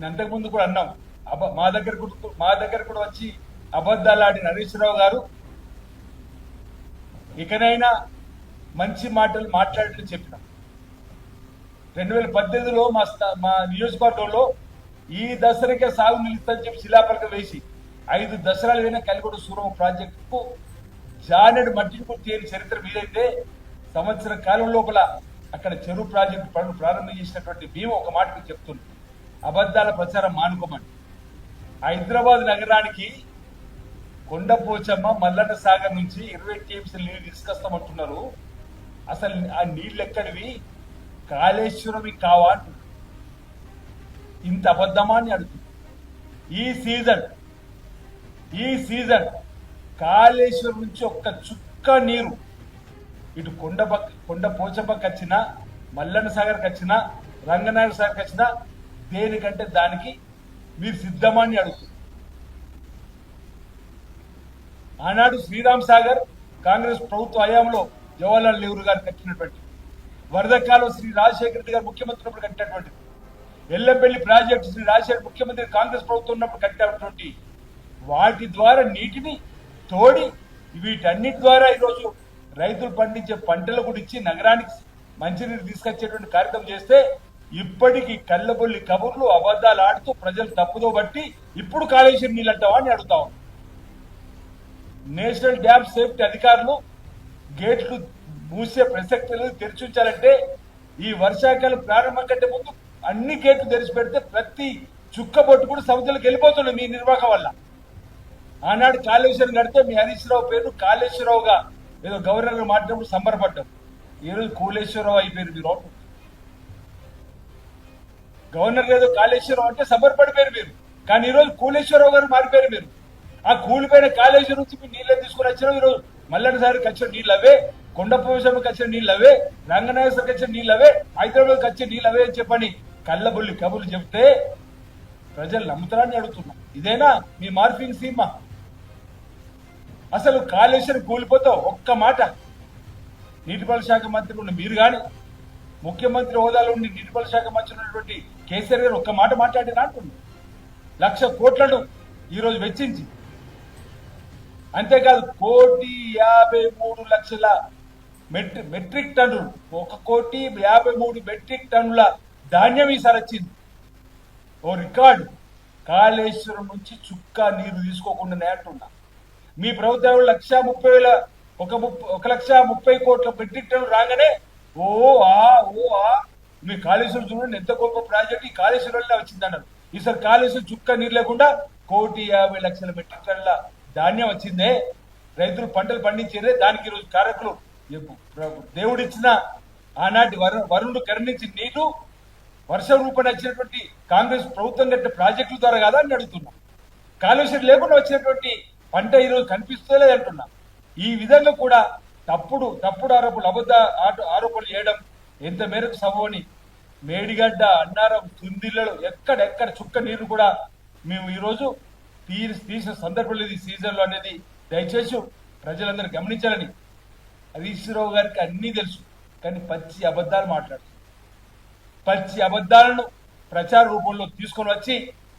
అంతకుముందు కూడా అన్నాం. మా దగ్గర కూడా వచ్చి అబద్ధాలు ఆడిన హరీష్ రావు గారు ఇకనైనా మంచి మాటలు మాట్లాడని చెప్పినాం. 2018లో మా నియోజకవర్గంలో ఈ దసరాకే సాగు నిలుస్తుందని చెప్పి శిలాపలక వేసి 5 దసరాలు అయినా కలిగొడ సూరమ ప్రాజెక్టుకు జానెడు మట్టిని కూడా తీయని చరిత్ర మీదైతే సంవత్సర కాలం లోపల అక్కడ చెరువు ప్రాజెక్టు పనులు ప్రారంభం చేసినటువంటి మేము ఒక మాట మీకు చెప్తున్నాం, అబద్ధాల ప్రచారం మానుకోమని. హైదరాబాద్ నగరానికి కొండపోచమ్మ మల్లన్న సాగర్ నుంచి 20 టీఎంసీల నీళ్లు తీసుకొస్తామంటున్నారు. అసలు ఆ నీళ్లు ఎక్కడివి? కాళేశ్వరం కావా? ఇంత అబద్ధమా అని అడుగుతుంది. ఈ సీజన్ కాళేశ్వరం నుంచి ఒక్క చుక్క నీరు ఇటు కొండ పోచమ్మకి వచ్చినా, మల్లన్న సాగర్కి వచ్చినా, రంగనాయక సాగర్కి వచ్చినా దేనికంటే దానికి మీరు సిద్ధమా అని అడుగుతుంది. ఆనాడు శ్రీరామ్ సాగర్ కాంగ్రెస్ ప్రభుత్వ హయాంలో జవహర్లాల్ నెహ్రూ గారు కట్టినటువంటి, వరదకాలం శ్రీ రాజశేఖర రెడ్డి గారు ముఖ్యమంత్రి ఉన్నప్పుడు కట్టినటువంటిది, ఎల్లపల్లి ప్రాజెక్టు శ్రీ రాజశేఖర ముఖ్యమంత్రి కాంగ్రెస్ ప్రభుత్వం ఉన్నప్పుడు కట్టినటువంటి వాటి ద్వారా నీటిని తోడి వీటన్నిటి ద్వారా ఈరోజు రైతులు పండించే పంటలు కూడా ఇచ్చి నగరానికి మంచినీరు తీసుకొచ్చేటువంటి కార్యక్రమం చేస్తే ఇప్పటికీ కళ్ళబొల్లి కబుర్లు అబద్ధాలు ఆడుతూ ప్రజలు తప్పుదో బట్టి ఇప్పుడు కాళేశ్వరం నీళ్ళు అంటావా అని అడుగుతా ఉన్నాం. నేషనల్ డ్యామ్ సేఫ్టీ అధికారులు గేట్లు మూసే ప్రసక్తి లేదు, తెరిచి ఉంచాలంటే ఈ వర్షాకాలం ప్రారంభం కంటే ముందు అన్ని గేట్లు తెరిచి పెడితే ప్రతి చుక్క బొట్టు కూడా సముద్రంలోకి వెళ్ళిపోతుంది మీ నిర్వాహకం వల్ల. ఆనాడు కాళేశ్వరం కడితే మీ హరీష్ రావు పేరు కాళేశ్వరరావుగా ఏదో గవర్నర్ గా మాట్లాడినప్పుడు సంబరపడ్డాం. ఈరోజు కూలేశ్వరరావు అయిపోయారు మీరు. గవర్నర్ ఏదో కాళేశ్వరరావు అంటే సంబరపడిపోయారు మీరు, కానీ ఈరోజు కూలేశ్వరరావు గారు మారిపోయారు మీరు. ఆ కూలిపోయిన కాళేశ్వరం నుంచి మీరు నీళ్ళే తీసుకుని వచ్చిన ఈరోజు మల్లన్న సాగర్కి వచ్చిన నీళ్ళు అవే, కొండపోశమ్మకి వచ్చిన నీళ్ళు అవే, రంగనాయకకి వచ్చిన నీళ్ళు అవే, హైదరాబాద్కి వచ్చే నీళ్ళు అవే అని చెప్పని కళ్ళబొల్లి కబుర్లు చెబితే ప్రజలు నమ్ముతారని అడుగుతున్నాం. ఇదేనా మీ మార్పింగ్ సీమా? అసలు కాళేశ్వరం కూలిపోతావు ఒక్క మాట నీటిపారుదల శాఖ మంత్రి ఉన్న మీరు కానీ, ముఖ్యమంత్రి హోదాలో ఉండి నీటిపారుదల శాఖ మంత్రి ఉన్నటువంటి కేసీఆర్ గారు ఒక్క మాట మాట్లాడినా అంటుంది. 1,00,000 కోట్లను ఈరోజు వెచ్చించి, అంతేకాదు 1,53,00,000 మెట్రిక్ టన్నులు, 1,53 మెట్రిక్ టన్నుల ధాన్యం ఈసారి వచ్చింది. ఓ రికార్డు. కాళేశ్వరం నుంచి చుక్క నీరు తీసుకోకుండానే అంటున్నా. మీ ప్రభుత్వం 1,30,000 కోట్ల మెట్రిక్ టన్నులు రాగానే ఓ మీ కాళేశ్వరం చూడండి ఎంత గొప్ప ప్రాజెక్ట్, ఈ కాళేశ్వరంలో వచ్చిందన్నారు. ఈసారి కాళేశ్వరం చుక్క నీరు లేకుండా 1,50,00,000 మెట్రిక్ టన్నుల ధాన్యం వచ్చిందే. రైతులు పంటలు పండించేదే. దానికి ఈరోజు కారకులు దేవుడిచ్చిన ఆనాటి వరుణుడు కరుణించిన నీరు వర్ష రూపణ వచ్చినటువంటి కాంగ్రెస్ ప్రభుత్వం కట్టిన ప్రాజెక్టుల ద్వారా కాదా అని అడుగుతున్నాం. కాళేశ్వరం లేకుండా వచ్చినటువంటి పంట ఈరోజు కనిపిస్తలేదు అంటున్నా. ఈ విధంగా కూడా తప్పుడు ఆరోపణలు, ఆరోపణలు చేయడం ఎంత మేరకు సభని మేడిగడ్డ, అన్నారం, తుందిళ్ళలో ఎక్కడెక్కడ చుక్క నీరు కూడా మేము ఈరోజు తీసిన సందర్భం లేదు ఈ సీజన్లో అనేది దయచేసి ప్రజలందరూ గమనించాలని. హరీష్ రావు గారికి అన్నీ తెలుసు, కానీ పచ్చి అబద్ధాలు మాట్లాడుతున్నారు. పచ్చి అబద్ధాలను ప్రచార రూపంలో తీసుకొని వచ్చి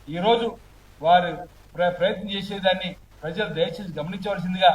ఈరోజు వారు ప్రయత్నం చేసేదాన్ని ప్రజలు దయచేసి గమనించవలసిందిగా